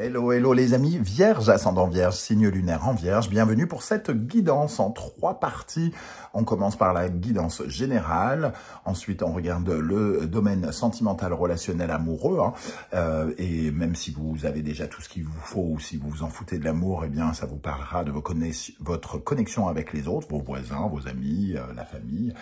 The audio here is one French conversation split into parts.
Hello, hello les amis, Vierge, ascendant Vierge, signe lunaire en Vierge, bienvenue pour cette guidance en 3 parties. On commence par la guidance générale, ensuite on regarde le domaine sentimental, relationnel, amoureux, et même si vous avez déjà tout ce qu'il vous faut ou si vous vous en foutez de l'amour, eh bien ça vous parlera de votre connexion avec les autres, vos voisins, vos amis, la famille.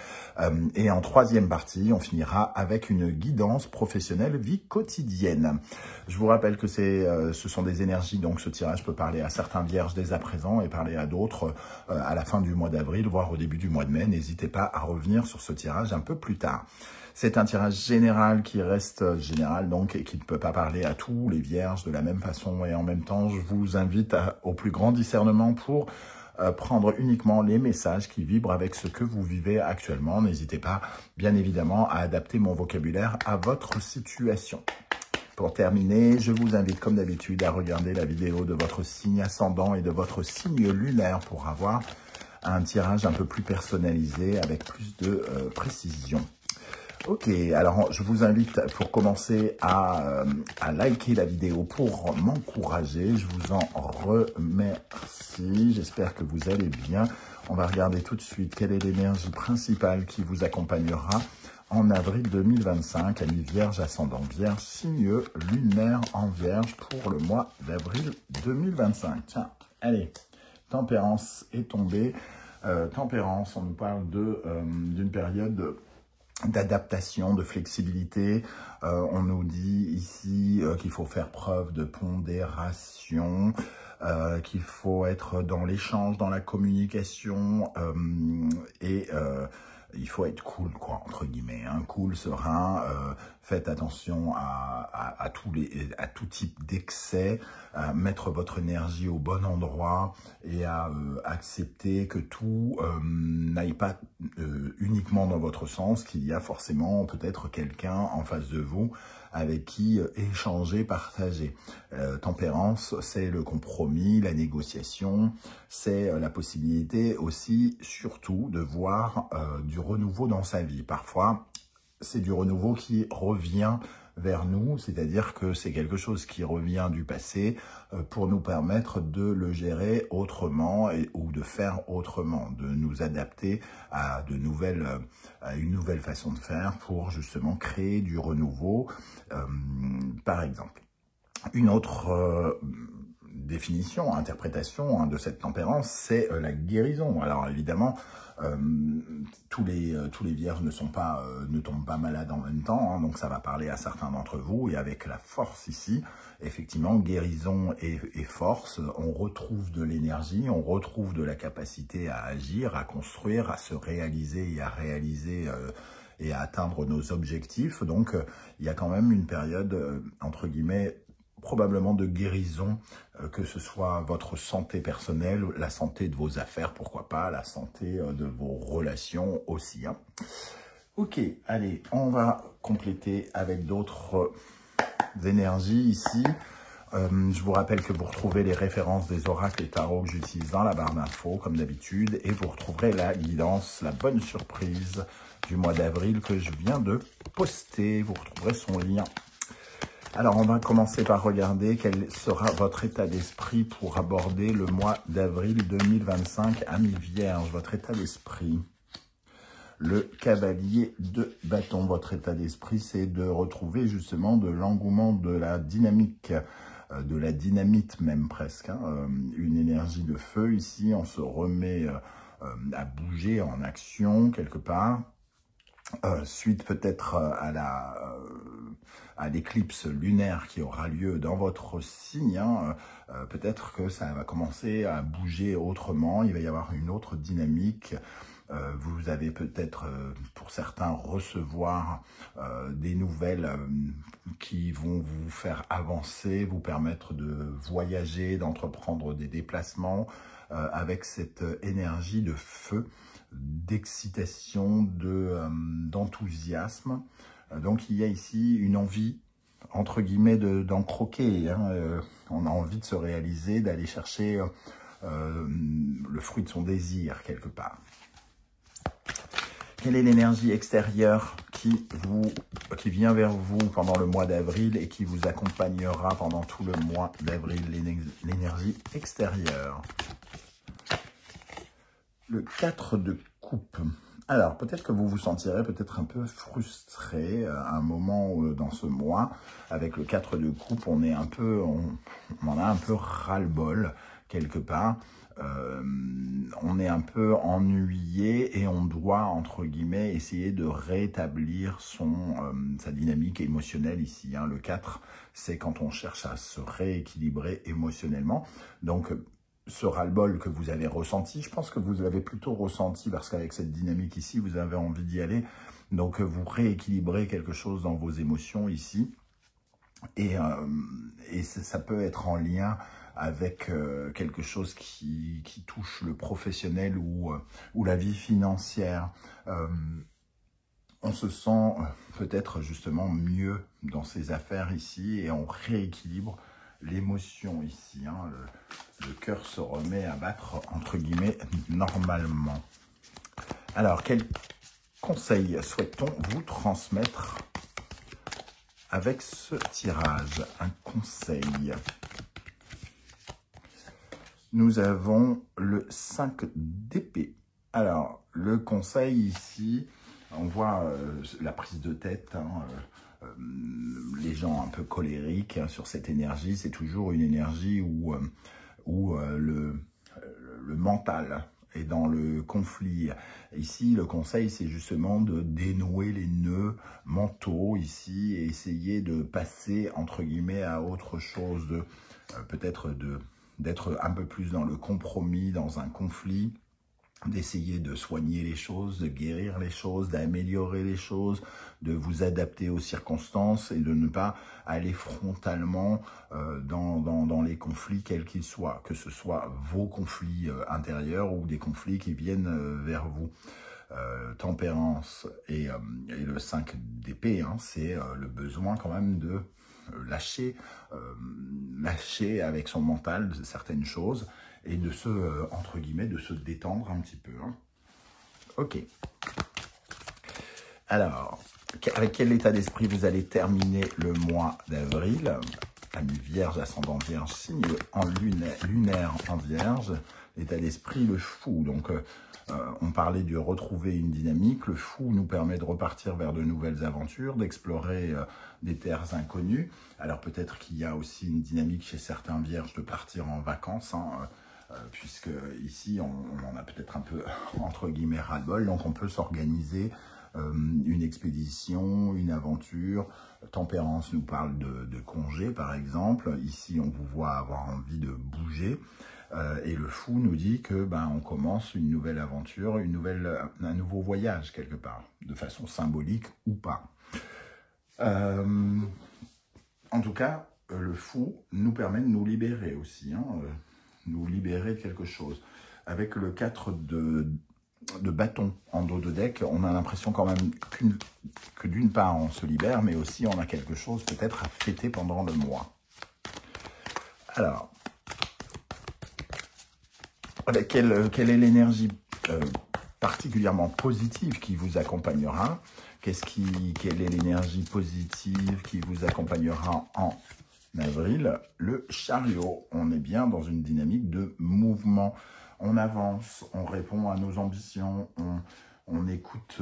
Et en 3e partie, on finira avec une guidance professionnelle, vie quotidienne. Je vous rappelle que ce sont des énergies, donc ce tirage peut parler à certains vierges dès à présent et parler à d'autres à la fin du mois d'avril, voire au début du mois de mai. N'hésitez pas à revenir sur ce tirage un peu plus tard. C'est un tirage général qui reste général donc et qui ne peut pas parler à tous les vierges de la même façon. Et en même temps, je vous invite au plus grand discernement pour prendre uniquement les messages qui vibrent avec ce que vous vivez actuellement. N'hésitez pas, bien évidemment, à adapter mon vocabulaire à votre situation. Pour terminer, je vous invite comme d'habitude à regarder la vidéo de votre signe ascendant et de votre signe lunaire pour avoir un tirage un peu plus personnalisé avec plus de précision. Ok, alors je vous invite pour commencer à liker la vidéo pour m'encourager. Je vous en remercie. J'espère que vous allez bien. On va regarder tout de suite quelle est l'énergie principale qui vous accompagnera en avril 2025, amis Vierge, ascendant Vierge, signe lunaire en Vierge pour le mois d'avril 2025. Tiens, allez, Tempérance est tombée. Tempérance, on nous parle d'une période d'adaptation, de flexibilité. On nous dit ici qu'il faut faire preuve de pondération, qu'il faut être dans l'échange, dans la communication il faut être cool, quoi, entre guillemets, hein, cool, serein. Faites attention à tout type d'excès, mettre votre énergie au bon endroit et à accepter que tout n'aille pas uniquement dans votre sens, qu'il y a forcément peut-être quelqu'un en face de vous avec qui échanger, partager. Tempérance, c'est le compromis, la négociation, c'est la possibilité aussi, surtout, de voir du renouveau dans sa vie. Parfois, c'est du renouveau qui revient vers nous, c'est-à-dire que c'est quelque chose qui revient du passé pour nous permettre de le gérer autrement ou de faire autrement, de nous adapter à une nouvelle façon de faire pour justement créer du renouveau, par exemple. Une autre définition, interprétation de cette tempérance, c'est la guérison. Alors évidemment, tous les vierges ne tombent pas malades en même temps, hein, donc ça va parler à certains d'entre vous. Et avec la force ici, effectivement, guérison et force, on retrouve de l'énergie, on retrouve de la capacité à agir, à construire, à se réaliser et à réaliser et à atteindre nos objectifs. Donc il y a quand même une période, entre guillemets, probablement de guérison, que ce soit votre santé personnelle, la santé de vos affaires, pourquoi pas, la santé de vos relations aussi. Hein. Ok, allez, on va compléter avec d'autres énergies ici. Je vous rappelle que vous retrouvez les références des oracles et tarots que j'utilise dans la barre d'infos, comme d'habitude, et vous retrouverez la guidance, la bonne surprise du mois d'avril que je viens de poster. Vous retrouverez son lien. Alors, on va commencer par regarder quel sera votre état d'esprit pour aborder le mois d'avril 2025, amis Vierge, votre état d'esprit. Le cavalier de bâton, votre état d'esprit, c'est de retrouver justement de l'engouement, de la dynamique, de la dynamite même presque, hein, une énergie de feu ici, on se remet à bouger en action quelque part. Suite peut-être à l'éclipse lunaire qui aura lieu dans votre signe, hein, peut-être que ça va commencer à bouger autrement, il va y avoir une autre dynamique. Vous allez peut-être, pour certains, recevoir des nouvelles qui vont vous faire avancer, vous permettre de voyager, d'entreprendre des déplacements avec cette énergie de feu, d'excitation, d'enthousiasme. Donc il y a ici une envie, entre guillemets, d'en croquer. Hein. On a envie de se réaliser, d'aller chercher le fruit de son désir quelque part. Quelle est l'énergie extérieure qui vient vers vous pendant le mois d'avril et qui vous accompagnera pendant tout le mois d'avril, l'énergie extérieure. Le 4 de coupe. Alors, peut-être que vous vous sentirez peut-être un peu frustré à un moment dans ce mois. Avec le 4 de coupe, on en a un peu ras-le-bol quelque part. On est un peu ennuyé et on doit, entre guillemets, essayer de rétablir sa dynamique émotionnelle ici. Hein. Le 4, c'est quand on cherche à se rééquilibrer émotionnellement. Donc, ce ras-le-bol que vous avez ressenti, je pense que vous l'avez plutôt ressenti parce qu'avec cette dynamique ici, vous avez envie d'y aller. Donc, vous rééquilibrez quelque chose dans vos émotions ici. Et ça peut être en lien avec quelque chose qui touche le professionnel ou la vie financière. On se sent peut-être justement mieux dans ses affaires ici et on rééquilibre l'émotion ici. Hein. Le cœur se remet à battre, entre guillemets, normalement. Alors, quel conseil souhaite-t-on vous transmettre avec ce tirage? Un conseil. Nous avons le 5 d'épée. Alors, le conseil ici, on voit la prise de tête, hein, les gens un peu colériques hein, sur cette énergie. C'est toujours une énergie où le mental est dans le conflit. Ici, le conseil, c'est justement de dénouer les nœuds mentaux ici et essayer de passer, entre guillemets, à autre chose, peut-être d'être un peu plus dans le compromis, dans un conflit, d'essayer de soigner les choses, de guérir les choses, d'améliorer les choses, de vous adapter aux circonstances et de ne pas aller frontalement dans les conflits quels qu'ils soient, que ce soit vos conflits intérieurs ou des conflits qui viennent vers vous. Tempérance et le 5 d'épée, hein, c'est le besoin quand même de lâcher avec son mental certaines choses et de entre guillemets, de se détendre un petit peu. Hein. Ok. Alors, avec quel état d'esprit vous allez terminer le mois d'avril? Ami Vierge, ascendant Vierge, signe en lunaire en Vierge. L'état d'esprit, le fou. Donc, on parlait de retrouver une dynamique. Le fou nous permet de repartir vers de nouvelles aventures, d'explorer des terres inconnues. Alors, peut-être qu'il y a aussi une dynamique chez certains vierges de partir en vacances, hein, puisque ici, on en a peut-être un peu, entre guillemets, ras-le-bol. Donc, on peut s'organiser une expédition, une aventure. Tempérance nous parle de congé, par exemple. Ici, on vous voit avoir envie de bouger. Et le fou nous dit que on commence une nouvelle aventure, un nouveau voyage quelque part, de façon symbolique ou pas. En tout cas, le fou nous permet de nous libérer aussi, hein, nous libérer de quelque chose. Avec le 4 de bâton en dos de deck, on a l'impression quand même que d'une part on se libère, mais aussi on a quelque chose peut-être à fêter pendant le mois. Alors, quelle est l'énergie particulièrement positive qui vous accompagnera? Quelle est l'énergie positive qui vous accompagnera en avril? Le chariot. On est bien dans une dynamique de mouvement. On avance, on répond à nos ambitions, on écoute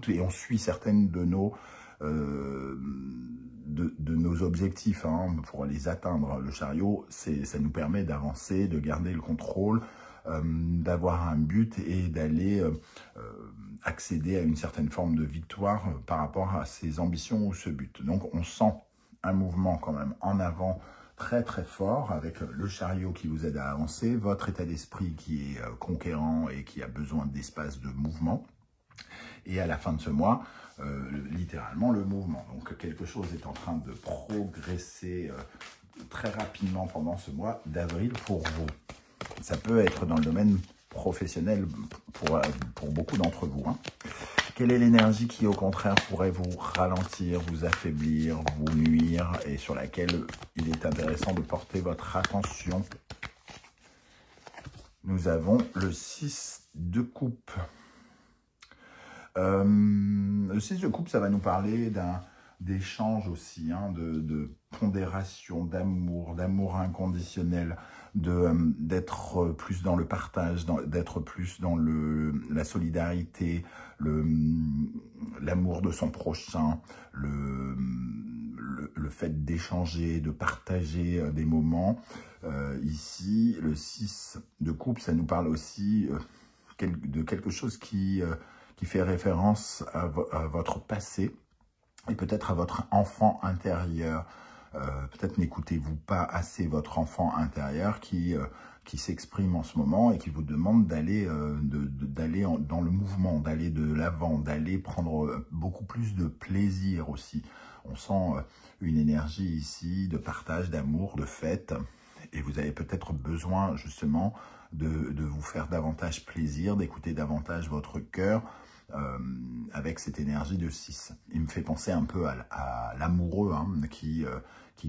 et on suit certaines de nos objectifs hein, pour les atteindre. Le chariot, ça nous permet d'avancer, de garder le contrôle, d'avoir un but et d'aller accéder à une certaine forme de victoire par rapport à ses ambitions ou ce but. Donc on sent un mouvement quand même en avant très très fort avec le chariot qui vous aide à avancer, votre état d'esprit qui est conquérant et qui a besoin d'espace de mouvement. Et à la fin de ce mois, littéralement le mouvement. Donc quelque chose est en train de progresser très rapidement pendant ce mois d'avril pour vous. Ça peut être dans le domaine professionnel pour beaucoup d'entre vous. Hein. Quelle est l'énergie qui, au contraire, pourrait vous ralentir, vous affaiblir, vous nuire et sur laquelle il est intéressant de porter votre attention? Nous avons le 6 de coupe. Le 6 de coupe, ça va nous parler d'échange aussi, hein, de pondération, d'amour inconditionnel, d'être plus dans le partage, d'être plus dans la solidarité, l'amour de son prochain, le fait d'échanger, de partager des moments. Ici, le 6 de coupe, ça nous parle aussi de quelque chose qui fait référence à votre passé et peut-être à votre enfant intérieur. Peut-être n'écoutez-vous pas assez votre enfant intérieur qui s'exprime en ce moment et qui vous demande d'aller dans le mouvement, d'aller de l'avant, d'aller prendre beaucoup plus de plaisir aussi. On sent une énergie ici de partage, d'amour, de fête. Et vous avez peut-être besoin justement de vous faire davantage plaisir, d'écouter davantage votre cœur avec cette énergie de 6. Il me fait penser un peu à l'amoureux hein, qui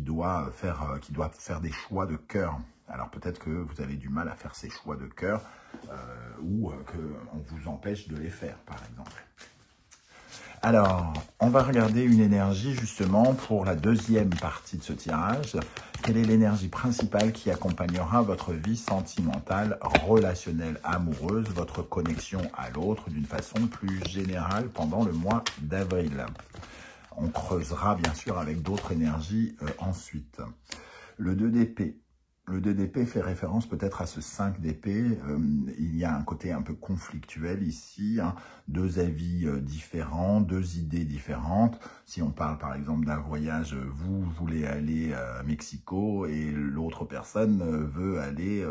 doit faire des choix de cœur. Alors peut-être que vous avez du mal à faire ces choix de cœur ou qu'on vous empêche de les faire par exemple. Alors, on va regarder une énergie justement pour la deuxième partie de ce tirage. Quelle est l'énergie principale qui accompagnera votre vie sentimentale, relationnelle, amoureuse, votre connexion à l'autre d'une façon plus générale pendant le mois d'avril? On creusera bien sûr avec d'autres énergies ensuite. Le 2 d'épée. Le 2 d'épée fait référence peut-être à ce 5 d'épée. Il y a un côté un peu conflictuel ici, hein, deux avis différents, deux idées différentes. Si on parle par exemple d'un voyage, vous voulez aller à Mexico et l'autre personne veut aller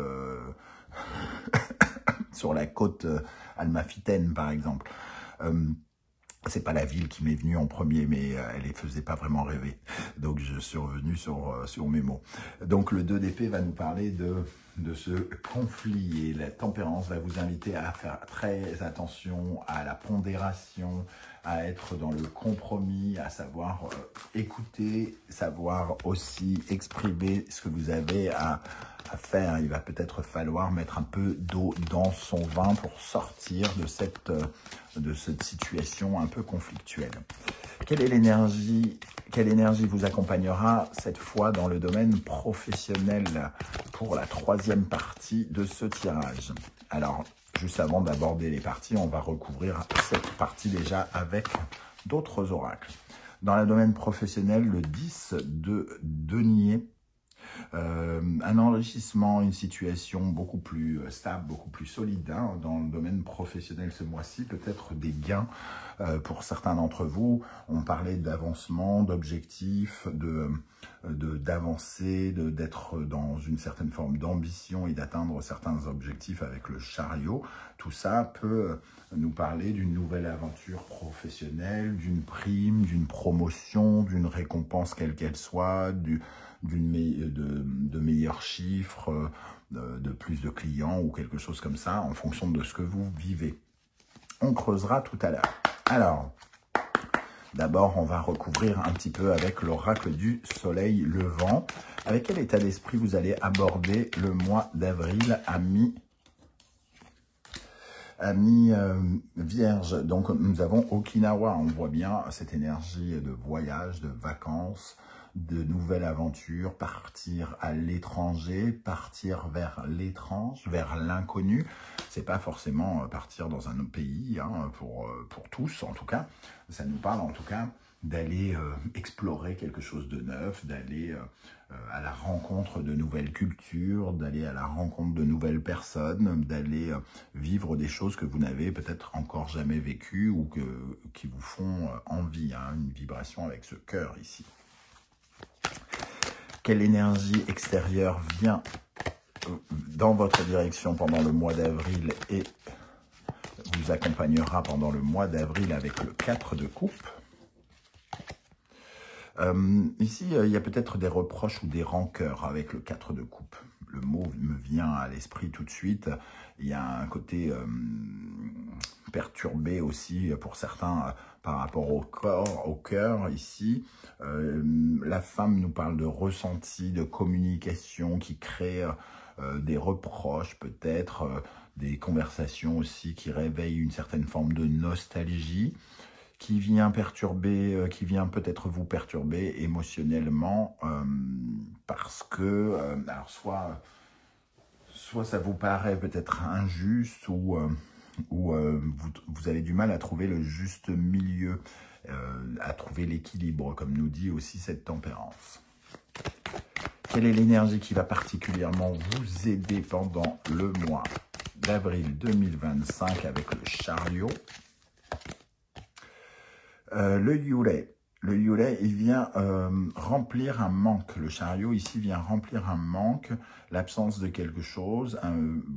sur la côte almafitaine par exemple. C'est pas la ville qui m'est venue en premier, mais elle ne faisait pas vraiment rêver. Donc, je suis revenu sur mes mots. Donc, le 2 d'épée va nous parler de ce conflit. Et la tempérance va vous inviter à faire très attention à la pondération, à être dans le compromis, à savoir écouter, savoir aussi exprimer ce que vous avez à faire. Il va peut-être falloir mettre un peu d'eau dans son vin pour sortir de cette situation un peu conflictuelle. Quelle énergie vous accompagnera cette fois dans le domaine professionnel pour la troisième partie de ce tirage? Alors, juste avant d'aborder les parties, on va recouvrir cette partie déjà avec d'autres oracles. Dans le domaine professionnel, le 10 de denier, un enrichissement, une situation beaucoup plus stable, beaucoup plus solide hein, dans le domaine professionnel ce mois-ci, peut-être des gains pour certains d'entre vous. On parlait d'avancement, d'objectifs, d'avancer, d'être dans une certaine forme d'ambition et d'atteindre certains objectifs avec le chariot. Tout ça peut nous parler d'une nouvelle aventure professionnelle, d'une prime, d'une promotion, d'une récompense quelle qu'elle soit, de meilleurs chiffres, de plus de clients ou quelque chose comme ça en fonction de ce que vous vivez. On creusera tout à l'heure. Alors, d'abord, on va recouvrir un petit peu avec l'oracle du soleil levant. Avec quel état d'esprit vous allez aborder le mois d'avril, amis Vierge? Donc, nous avons Okinawa. On voit bien cette énergie de voyage, de vacances, de nouvelles aventures, partir à l'étranger, partir vers l'étrange, vers l'inconnu. C'est pas forcément partir dans un autre pays, hein, pour tous en tout cas. Ça nous parle en tout cas d'aller explorer quelque chose de neuf, d'aller à la rencontre de nouvelles cultures, d'aller à la rencontre de nouvelles personnes, d'aller vivre des choses que vous n'avez peut-être encore jamais vécues ou qui vous font envie, hein, une vibration avec ce cœur ici. Quelle énergie extérieure vient dans votre direction pendant le mois d'avril et vous accompagnera pendant le mois d'avril avec le 4 de coupe? Ici, il y a peut-être des reproches ou des rancœurs avec le 4 de coupe. Le mot me vient à l'esprit tout de suite. Il y a un côté perturbé aussi pour certains par rapport au cœur ici. La femme nous parle de ressenti, de communication qui crée des reproches peut-être, des conversations aussi qui réveillent une certaine forme de nostalgie, qui vient perturber, qui vient peut-être vous perturber émotionnellement, parce que, alors soit ça vous paraît peut-être injuste, ou vous avez du mal à trouver le juste milieu, à trouver l'équilibre, comme nous dit aussi cette tempérance. Quelle est l'énergie qui va particulièrement vous aider pendant le mois d'avril 2025 avec le chariot? Le Yurei. Le Yurei, il vient remplir un manque. Le chariot, ici, vient remplir un manque, l'absence de quelque chose.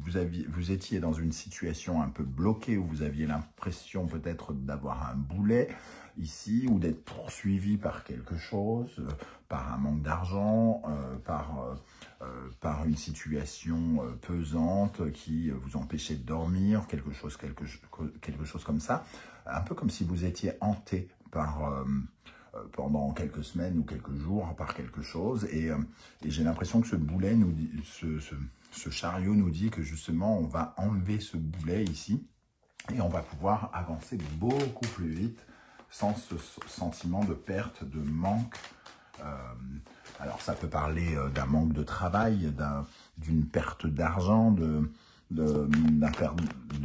Vous étiez dans une situation un peu bloquée, où vous aviez l'impression peut-être d'avoir un boulet, ici, ou d'être poursuivi par quelque chose, par un manque d'argent, par une situation pesante qui vous empêchait de dormir, quelque chose comme ça. Un peu comme si vous étiez hanté par, pendant quelques semaines ou quelques jours par quelque chose. Et j'ai l'impression que ce boulet, ce chariot nous dit que justement, on va enlever ce boulet ici et on va pouvoir avancer beaucoup plus vite sans ce sentiment de perte, de manque. Alors ça peut parler d'un manque de travail, d'une perte d'argent, de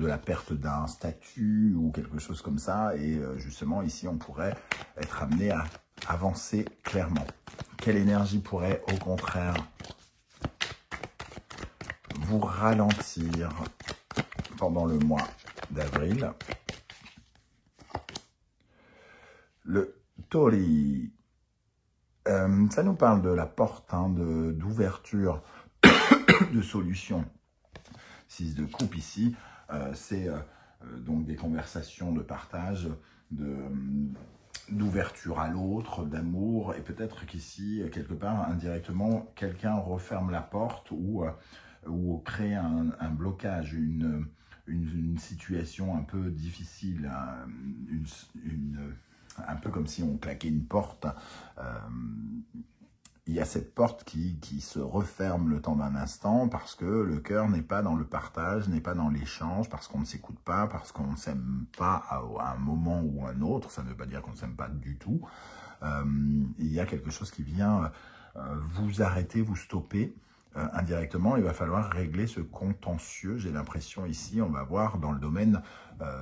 la perte d'un statut ou quelque chose comme ça. Et justement, ici, on pourrait être amené à avancer clairement. Quelle énergie pourrait, au contraire, vous ralentir pendant le mois d'avril? Le Tori. Ça nous parle de la porte, hein, d'ouverture, de solution. 6 de coupe ici, c'est donc des conversations de partage, d'ouverture à l'autre, d'amour, et peut-être qu'ici, quelque part, indirectement, quelqu'un referme la porte ou crée un blocage, une situation un peu difficile, un peu comme si on claquait une porte. Il y a cette porte qui se referme le temps d'un instant parce que le cœur n'est pas dans le partage, n'est pas dans l'échange, parce qu'on ne s'écoute pas, parce qu'on ne s'aime pas à un moment ou un autre. Ça ne veut pas dire qu'on ne s'aime pas du tout. Il y a quelque chose qui vient vous arrêter, vous stopper. Indirectement, il va falloir régler ce contentieux. J'ai l'impression ici, on va voir dans le domaine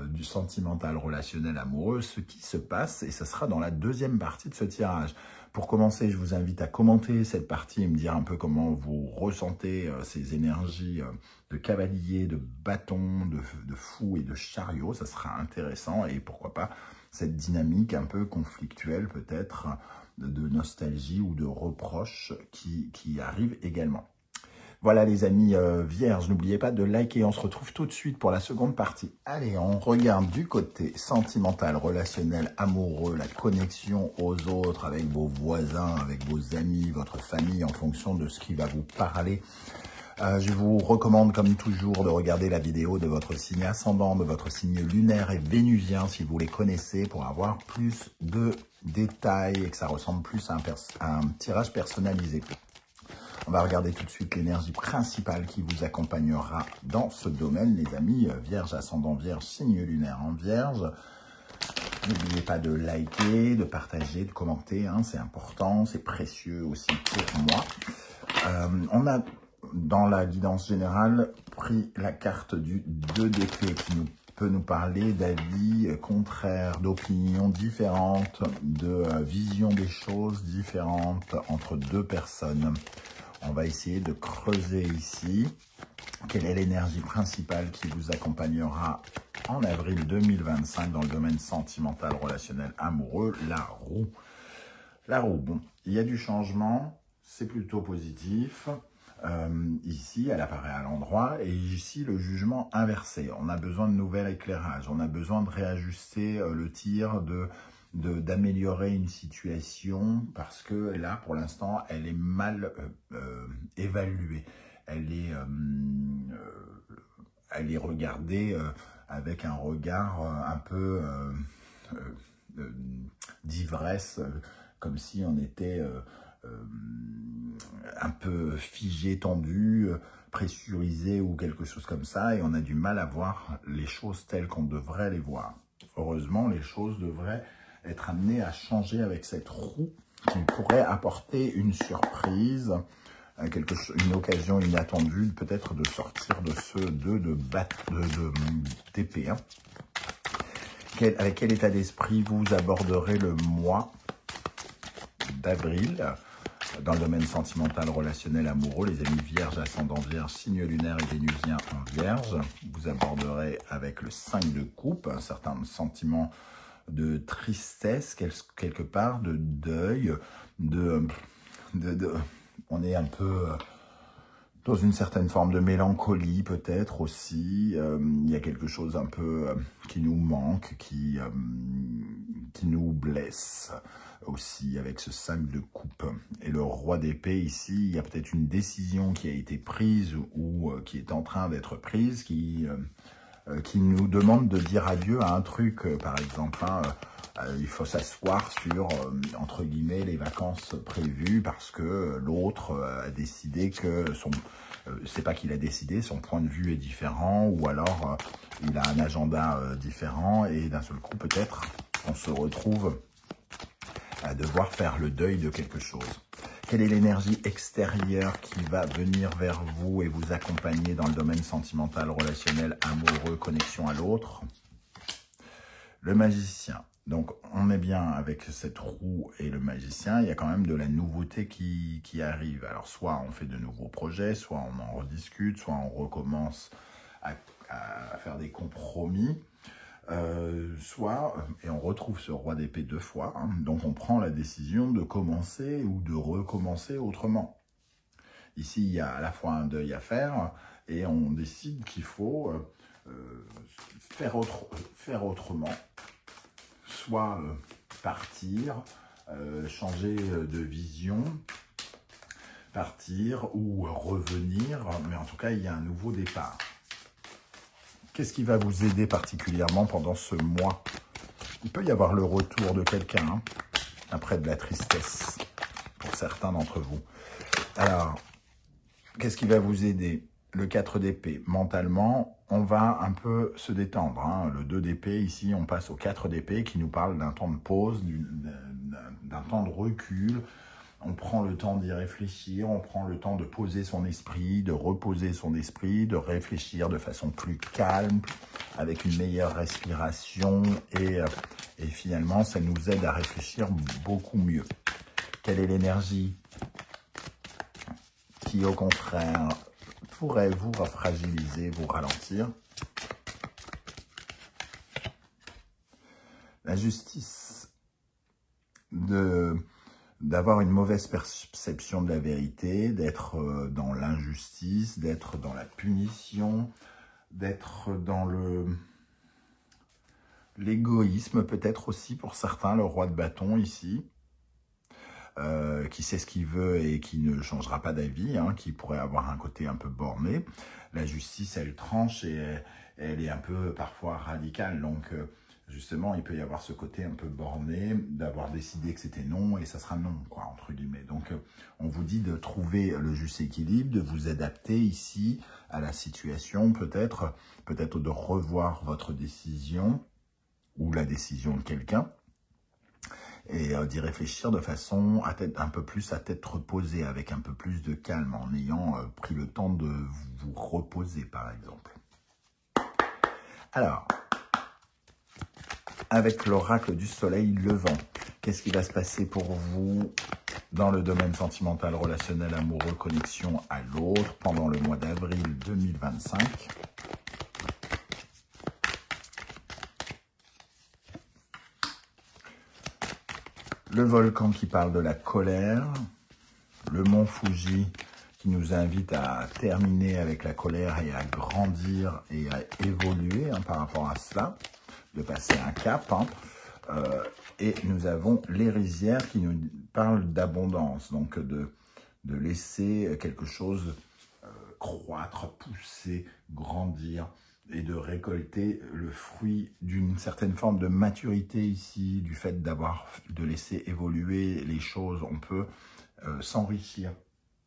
du sentimental, relationnel, amoureux, ce qui se passe, et ce sera dans la deuxième partie de ce tirage. Pour commencer, je vous invite à commenter cette partie et me dire un peu comment vous ressentez ces énergies de cavalier, de bâton, de fou et de chariot. Ça sera intéressant, et pourquoi pas cette dynamique un peu conflictuelle peut-être, de nostalgie ou de reproche qui arrive également. Voilà les amis vierges, n'oubliez pas de liker, on se retrouve tout de suite pour la seconde partie. Allez, on regarde du côté sentimental, relationnel, amoureux, la connexion aux autres, avec vos voisins, avec vos amis, votre famille, en fonction de ce qui va vous parler. Je vous recommande comme toujours de regarder la vidéo de votre signe ascendant, de votre signe lunaire et vénusien si vous les connaissez, pour avoir plus de détails et que ça ressemble plus à un tirage personnalisé. On va regarder tout de suite l'énergie principale qui vous accompagnera dans ce domaine, les amis. Vierge, ascendant Vierge, signe lunaire en Vierge. N'oubliez pas de liker, de partager, de commenter. Hein, c'est important, c'est précieux aussi pour moi. On a, dans la guidance générale, pris la carte du 2 d'épée qui peut nous parler d'avis contraires, d'opinions différentes, de visions des choses différentes entre deux personnes. On va essayer de creuser ici. Quelle est l'énergie principale qui vous accompagnera en avril 2025 dans le domaine sentimental, relationnel, amoureux? La roue. La roue, bon, il y a du changement, c'est plutôt positif. Ici, elle apparaît à l'endroit, et ici, le jugement inversé. On a besoin de nouvel éclairage, on a besoin de réajuster le tir, d'améliorer une situation, parce que là, pour l'instant, elle est mal évaluée. Elle est regardée avec un regard un peu d'ivresse, comme si on était un peu figé, tendu, pressurisé ou quelque chose comme ça, et on a du mal à voir les choses telles qu'on devrait les voir. Heureusement, les choses devraient être amenées à changer avec cette roue qui pourrait apporter une surprise, une occasion inattendue, peut-être de sortir de ce 2 d'épée. Hein. Avec quel état d'esprit vous aborderez le mois d'avril dans le domaine sentimental, relationnel, amoureux? Les amis vierges, ascendant vierge, signe lunaire et vénusien en vierge. Vous aborderez avec le 5 de coupe un certain sentiment de tristesse, quelque part, de deuil, on est un peu dans une certaine forme de mélancolie peut-être aussi. Il y a quelque chose un peu qui nous manque, qui nous blesse aussi avec ce 5 de coupe. Et le roi d'épée ici, il y a peut-être une décision qui a été prise ou qui est en train d'être prise, qui nous demande de dire adieu à un truc, par exemple. Hein, il faut s'asseoir sur, entre guillemets, les vacances prévues parce que l'autre a décidé que son... c'est pas qu'il a décidé, son point de vue est différent, ou alors il a un agenda différent, et d'un seul coup, peut-être, on se retrouve à devoir faire le deuil de quelque chose. Quelle est l'énergie extérieure qui va venir vers vous et vous accompagner dans le domaine sentimental, relationnel, amoureux, connexion à l'autre? Le magicien. Donc, on est bien avec cette roue et le magicien. Il y a quand même de la nouveauté qui arrive. Alors, soit on fait de nouveaux projets, soit on en rediscute, soit on recommence à faire des compromis. Et on retrouve ce roi d'épée 2 fois, hein, donc on prend la décision de commencer ou de recommencer autrement. Ici, il y a à la fois un deuil à faire, et on décide qu'il faut faire autrement, soit partir, changer de vision, partir ou revenir, mais en tout cas, il y a un nouveau départ. Qu'est-ce qui va vous aider particulièrement pendant ce mois? Il peut y avoir le retour de quelqu'un, hein, après de la tristesse, pour certains d'entre vous. Alors, qu'est-ce qui va vous aider? Le 4 d'épée. Mentalement, on va un peu se détendre. Hein. Le 2 d'épée, ici, on passe au 4 d'épée qui nous parle d'un temps de pause, d'un temps de recul. On prend le temps d'y réfléchir, on prend le temps de poser son esprit, de reposer son esprit, de réfléchir de façon plus calme, avec une meilleure respiration, et finalement, ça nous aide à réfléchir beaucoup mieux. Quelle est l'énergie qui, au contraire, pourrait vous fragiliser, vous ralentir? La justice, d'avoir une mauvaise perception de la vérité, d'être dans l'injustice, d'être dans la punition, d'être dans l'égoïsme, peut-être aussi pour certains, le roi de bâton ici, qui sait ce qu'il veut et qui ne changera pas d'avis, hein, qui pourrait avoir un côté un peu borné. La justice, elle tranche et elle est un peu parfois radicale, donc justement, il peut y avoir ce côté un peu borné, d'avoir décidé que c'était non, et ça sera non, quoi, entre guillemets. Donc, on vous dit de trouver le juste équilibre, de vous adapter ici à la situation, peut-être de revoir votre décision, ou la décision de quelqu'un, et d'y réfléchir de façon un peu plus à tête reposée, avec un peu plus de calme, en ayant pris le temps de vous reposer, par exemple. Alors, avec l'oracle du soleil levant, qu'est-ce qui va se passer pour vous dans le domaine sentimental, relationnel, amoureux, connexion à l'autre pendant le mois d'avril 2025? Le volcan qui parle de la colère, le mont Fuji qui nous invite à terminer avec la colère et à grandir et à évoluer, hein, par rapport à cela, de passer un cap, hein. Et nous avons les rizières qui nous parlent d'abondance, donc de laisser quelque chose croître, pousser, grandir, et de récolter le fruit d'une certaine forme de maturité ici, du fait de laisser évoluer les choses. On peut s'enrichir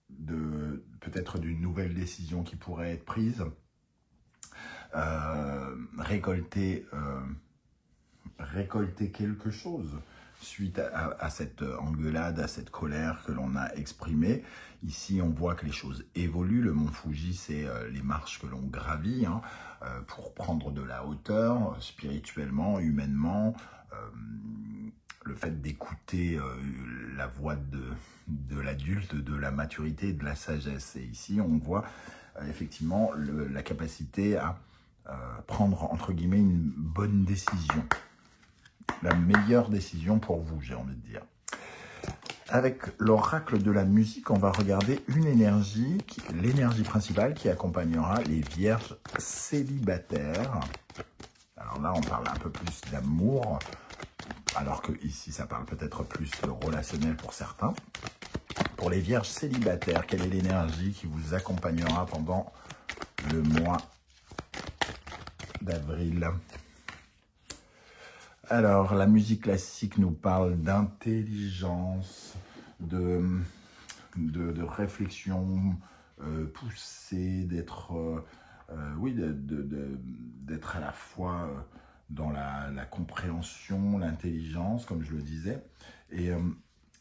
de peut-être d'une nouvelle décision qui pourrait être prise, récolter quelque chose suite à cette engueulade, à cette colère que l'on a exprimée. Ici, on voit que les choses évoluent. Le mont Fuji, c'est les marches que l'on gravit hein, pour prendre de la hauteur, spirituellement, humainement. Le fait d'écouter la voix de l'adulte, de la maturité, de la sagesse. Et ici, on voit effectivement la capacité à prendre, entre guillemets, une bonne décision. La meilleure décision pour vous, j'ai envie de dire. Avec l'oracle de la musique, on va regarder une énergie, l'énergie principale qui accompagnera les vierges célibataires. Alors là, on parle un peu plus d'amour, alors que ici, ça parle peut-être plus de relationnel pour certains. Pour les vierges célibataires, quelle est l'énergie qui vous accompagnera pendant le mois d'avril ? Alors, la musique classique nous parle d'intelligence, de réflexion poussée, d'être oui, d'être à la fois dans la compréhension, l'intelligence, comme je le disais. Et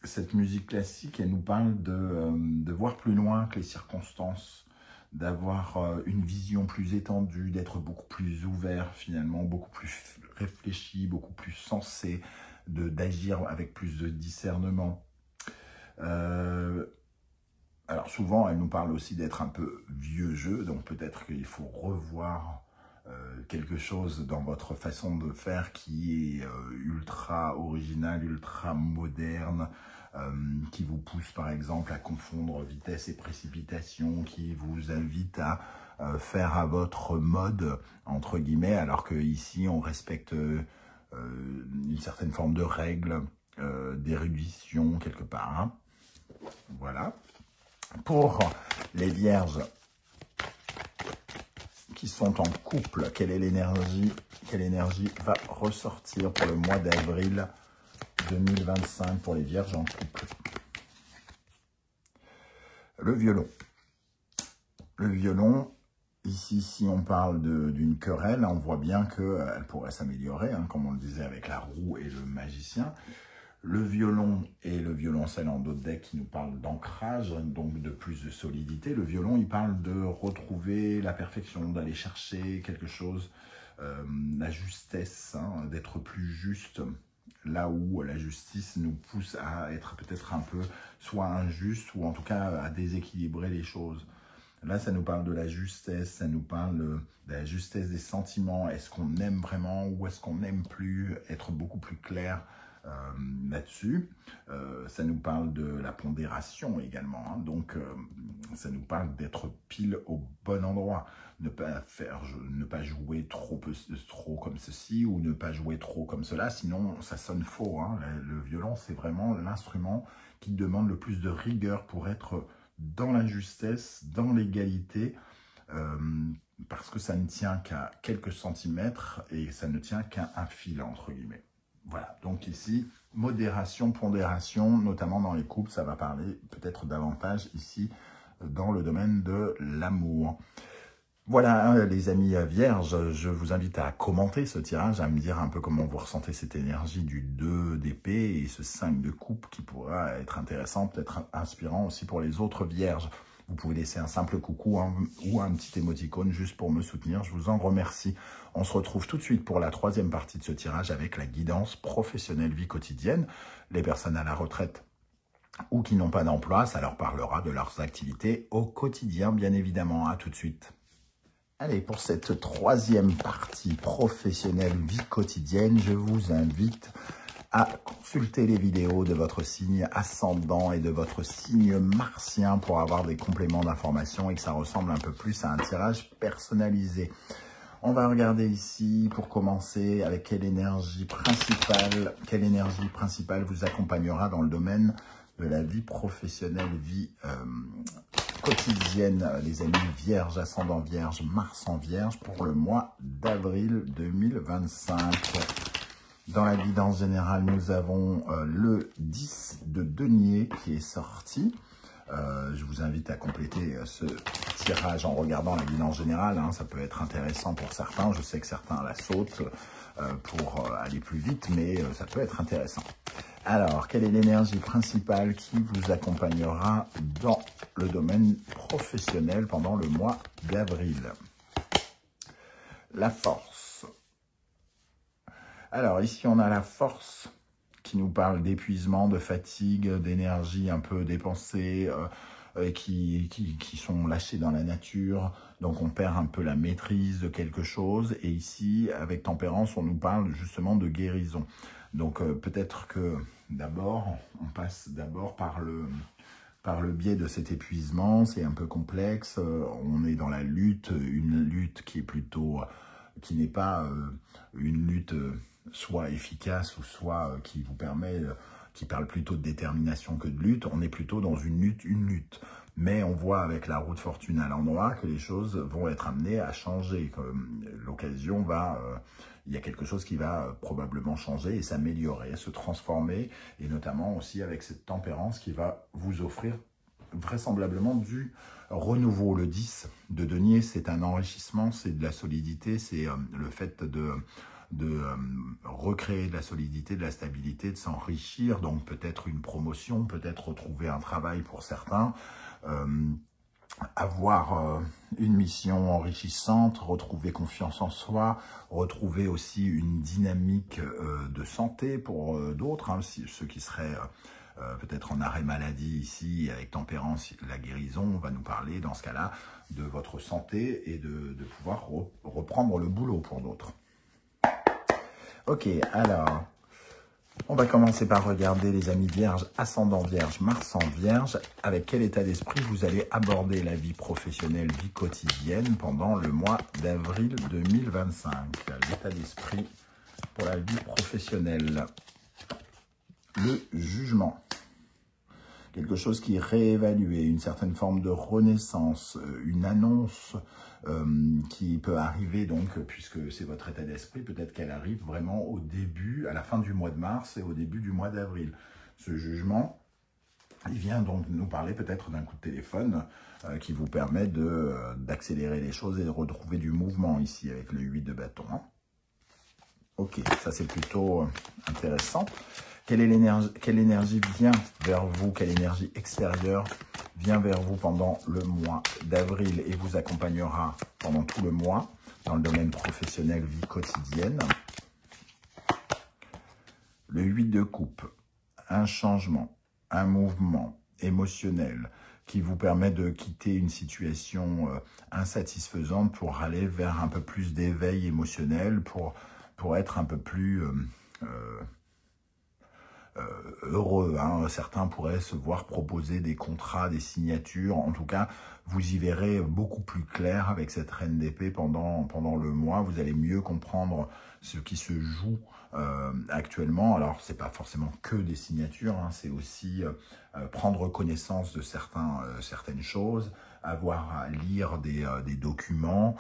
cette musique classique, elle nous parle de voir plus loin que les circonstances, d'avoir une vision plus étendue, d'être beaucoup plus ouvert finalement, beaucoup plus réfléchi, beaucoup plus sensé, d'agir avec plus de discernement. Alors souvent, elle nous parle aussi d'être un peu vieux jeu, donc peut-être qu'il faut revoir quelque chose dans votre façon de faire qui est ultra original, ultra moderne, qui vous pousse par exemple à confondre vitesse et précipitation, qui vous invite à faire à votre mode, entre guillemets, alors qu'ici on respecte une certaine forme de règle, d'érudition quelque part. Hein. Voilà. Pour les vierges qui sont en couple, quelle énergie va ressortir pour le mois d'avril 2025 pour les vierges en couple? Le violon. Le violon, ici, si on parle d'une querelle, on voit bien qu'elle pourrait s'améliorer, hein, comme on le disait avec la roue et le magicien. Le violon et le violoncelle en d'autres decks qui nous parlent d'ancrage, donc de plus de solidité. Le violon, il parle de retrouver la perfection, d'aller chercher quelque chose, la justesse, hein, d'être plus juste, là où la justice nous pousse à être peut-être un peu soit injuste ou en tout cas à déséquilibrer les choses. Là, ça nous parle de la justesse, ça nous parle de la justesse des sentiments. Est-ce qu'on aime vraiment ou est-ce qu'on n'aime plus? Être beaucoup plus clair là-dessus. Ça nous parle de la pondération également. Hein. Donc, ça nous parle d'être pile au bon endroit. Ne pas jouer trop comme ceci ou ne pas jouer trop comme cela. Sinon, ça sonne faux. Hein. Le violon, c'est vraiment l'instrument qui demande le plus de rigueur pour être dans la justesse, dans l'égalité, parce que ça ne tient qu'à quelques centimètres et ça ne tient qu'à un fil, entre guillemets. Voilà, donc ici, modération, pondération, notamment dans les couples, ça va parler peut-être davantage ici dans le domaine de l'amour. Voilà, les amis vierges, je vous invite à commenter ce tirage, à me dire un peu comment vous ressentez cette énergie du 2 d'épée et ce 5 de coupe qui pourra être intéressant, peut-être inspirant aussi pour les autres vierges. Vous pouvez laisser un simple coucou hein, ou un petit émoticône juste pour me soutenir. Je vous en remercie. On se retrouve tout de suite pour la troisième partie de ce tirage avec la guidance professionnelle vie quotidienne. Les personnes à la retraite ou qui n'ont pas d'emploi, ça leur parlera de leurs activités au quotidien, bien évidemment. À tout de suite. Allez, pour cette troisième partie professionnelle vie quotidienne, je vous invite à consulter les vidéos de votre signe ascendant et de votre signe martien pour avoir des compléments d'information et que ça ressemble un peu plus à un tirage personnalisé. On va regarder ici, pour commencer, avec quelle énergie principale vous accompagnera dans le domaine de la vie professionnelle, vie quotidienne, les amis vierges, ascendant vierge, Mars en vierge, pour le mois d'avril 2025. Dans la guidance générale, nous avons le 10 de denier qui est sorti. Je vous invite à compléter ce tirage en regardant la guidance générale. Hein. Ça peut être intéressant pour certains. Je sais que certains la sautent pour aller plus vite, mais ça peut être intéressant. Alors, quelle est l'énergie principale qui vous accompagnera dans le domaine professionnel pendant le mois d'avril? La force. Alors, ici, on a la force qui nous parle d'épuisement, de fatigue, d'énergie un peu dépensée, qui sont lâchées dans la nature. Donc, on perd un peu la maîtrise de quelque chose. Et ici, avec tempérance, on nous parle justement de guérison. Donc, peut-être que d'abord, on passe d'abord par le biais de cet épuisement. C'est un peu complexe. On est dans la lutte, une lutte qui est plutôt, qui n'est pas une lutte soit efficace ou soit qui vous permet, qui parle plutôt de détermination que de lutte. On est plutôt dans une lutte. Mais on voit avec la roue de fortune à l'endroit que les choses vont être amenées à changer. L'occasion va, il y a quelque chose qui va probablement changer et s'améliorer, se transformer, et notamment aussi avec cette tempérance qui va vous offrir vraisemblablement du renouveau. Le 10 de denier, c'est un enrichissement, c'est de la solidité, c'est le fait de recréer de la solidité, de la stabilité, de s'enrichir, donc peut-être une promotion, peut-être retrouver un travail pour certains, avoir une mission enrichissante, retrouver confiance en soi, retrouver aussi une dynamique de santé pour d'autres, hein, ceux qui seraient peut-être en arrêt maladie ici, avec tempérance, la guérison, on va nous parler dans ce cas-là de votre santé et de pouvoir reprendre le boulot pour d'autres. Ok, alors, on va commencer par regarder les amis vierges, ascendant vierge, Mars en vierge. Avec quel état d'esprit vous allez aborder la vie professionnelle, vie quotidienne pendant le mois d'avril 2025? L'état d'esprit pour la vie professionnelle. Le jugement. Quelque chose qui est réévalué, une certaine forme de renaissance, une annonce qui peut arriver, donc, puisque c'est votre état d'esprit, peut-être qu'elle arrive vraiment au début, à la fin du mois de mars et au début du mois d'avril. Ce jugement, il vient donc nous parler peut-être d'un coup de téléphone qui vous permet d'accélérer les choses et de retrouver du mouvement ici avec le 8 de bâton. Hein. Ok, ça c'est plutôt intéressant. Quelle énergie vient vers vous? Quelle énergie extérieure vient vers vous pendant le mois d'avril et vous accompagnera pendant tout le mois dans le domaine professionnel, vie quotidienne? Le 8 de coupe, un changement, un mouvement émotionnel qui vous permet de quitter une situation insatisfaisante pour aller vers un peu plus d'éveil émotionnel, pour être un peu plus heureux. Hein. Certains pourraient se voir proposer des contrats, des signatures. En tout cas, vous y verrez beaucoup plus clair avec cette reine d'épée pendant le mois. Vous allez mieux comprendre ce qui se joue actuellement. Alors, c'est pas forcément que des signatures, hein. C'est aussi prendre connaissance de certaines choses, avoir à lire des documents,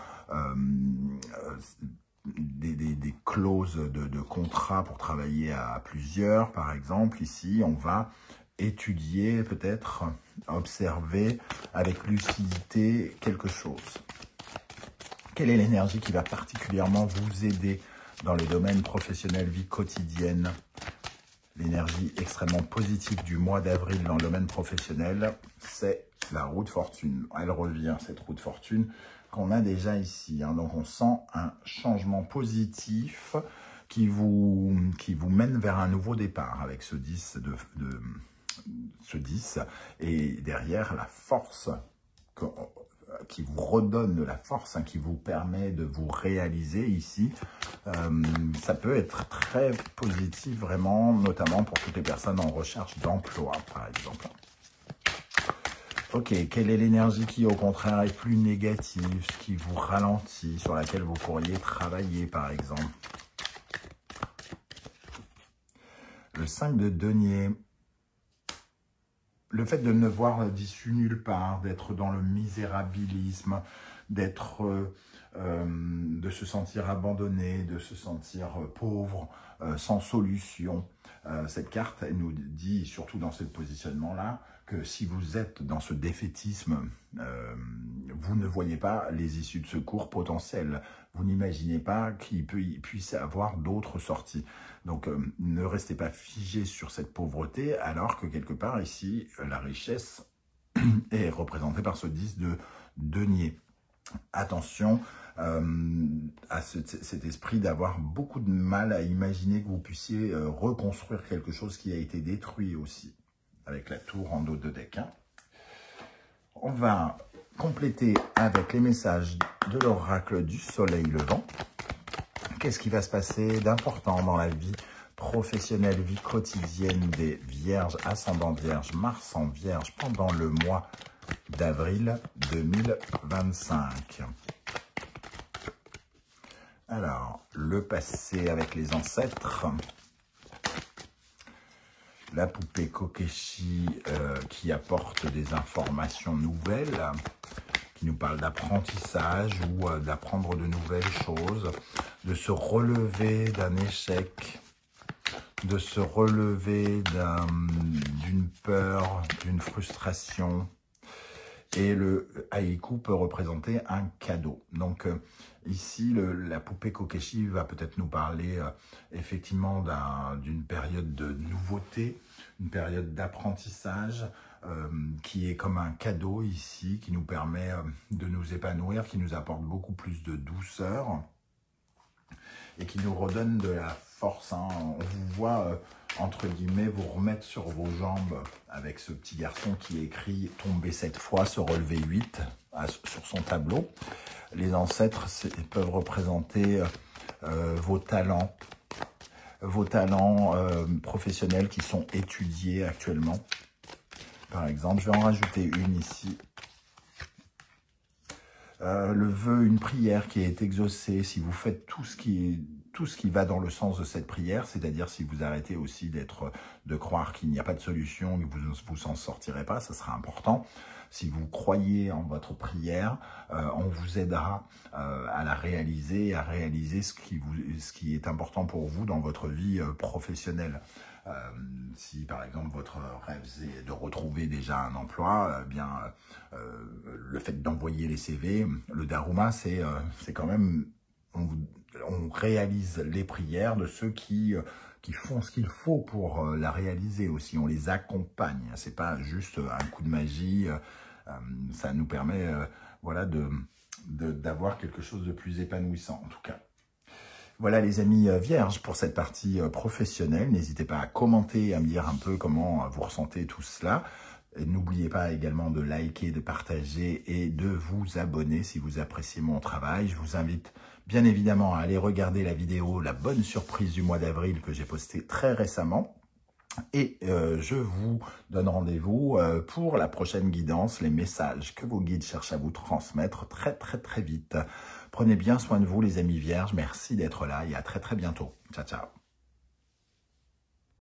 des clauses de contrat pour travailler à plusieurs, par exemple. Ici, on va étudier, peut-être observer avec lucidité quelque chose. Quelle est l'énergie qui va particulièrement vous aider dans les domaines professionnels, vie quotidienne? L'énergie extrêmement positive du mois d'avril dans le domaine professionnel, c'est la roue de fortune. Elle revient, cette roue de fortune, qu'on a déjà ici. Hein. Donc, on sent un changement positif qui vous mène vers un nouveau départ avec ce 10 ce 10. Et derrière, la force qui vous redonne de la force, hein, qui vous permet de vous réaliser ici. Ça peut être très positif, vraiment, notamment pour toutes les personnes en recherche d'emploi, par exemple. Ok, quelle est l'énergie qui, au contraire, est plus négative, qui vous ralentit, sur laquelle vous pourriez travailler, par exemple? Le 5 de denier. Le fait de ne voir d'issue nulle part, d'être dans le misérabilisme, de se sentir abandonné, de se sentir pauvre, sans solution. Cette carte, elle nous dit, surtout dans ce positionnement-là, que si vous êtes dans ce défaitisme, vous ne voyez pas les issues de secours potentielles. Vous n'imaginez pas qu'il puisse y avoir d'autres sorties. Donc, ne restez pas figé sur cette pauvreté, alors que quelque part, ici, la richesse est représentée par ce 10 de denier. Attention à cet esprit d'avoir beaucoup de mal à imaginer que vous puissiez reconstruire quelque chose qui a été détruit aussi, avec la tour en dos de deck. On va compléter avec les messages de l'oracle du soleil levant. Qu'est-ce qui va se passer d'important dans la vie professionnelle, vie quotidienne des vierges, ascendant vierge, Mars en vierge pendant le mois d'avril 2025. Alors, le passé avec les ancêtres. La poupée Kokeshi qui apporte des informations nouvelles, qui nous parle d'apprentissage ou d'apprendre de nouvelles choses, de se relever d'un échec, de se relever d'une peur, d'une frustration. Et le haïku peut représenter un cadeau. Donc ici, la poupée Kokeshi va peut-être nous parler effectivement d'une période de nouveauté, une période d'apprentissage qui est comme un cadeau ici, qui nous permet de nous épanouir, qui nous apporte beaucoup plus de douceur et qui nous redonne de la force. Hein. On vous voit, entre guillemets, vous remettre sur vos jambes avec ce petit garçon qui écrit « Tomber 7 fois, se relever 8 » sur son tableau. Les ancêtres peuvent représenter vos talents professionnels qui sont étudiés actuellement. Par exemple, je vais en rajouter une ici. Le vœu, une prière qui est exaucée, si vous faites tout ce qui va dans le sens de cette prière, c'est-à-dire si vous arrêtez aussi de croire qu'il n'y a pas de solution, que vous ne vous en sortirez pas, ça sera important. Si vous croyez en votre prière, on vous aidera à la réaliser, à réaliser ce qui est important pour vous dans votre vie professionnelle. Si par exemple votre rêve c'est de retrouver déjà un emploi, le fait d'envoyer les CV, le Daruma c'est quand même, on réalise les prières de ceux qui font ce qu'il faut pour la réaliser aussi, on les accompagne, c'est pas juste un coup de magie, ça nous permet voilà, d'avoir quelque chose de plus épanouissant en tout cas. Voilà les amis vierges pour cette partie professionnelle. N'hésitez pas à commenter, à me dire un peu comment vous ressentez tout cela. N'oubliez pas également de liker, de partager et de vous abonner si vous appréciez mon travail. Je vous invite bien évidemment à aller regarder la vidéo « La bonne surprise du mois d'avril » que j'ai postée très récemment. Et je vous donne rendez-vous pour la prochaine guidance, les messages que vos guides cherchent à vous transmettre très vite. Prenez bien soin de vous les amis vierges, merci d'être là et à très bientôt. Ciao ciao.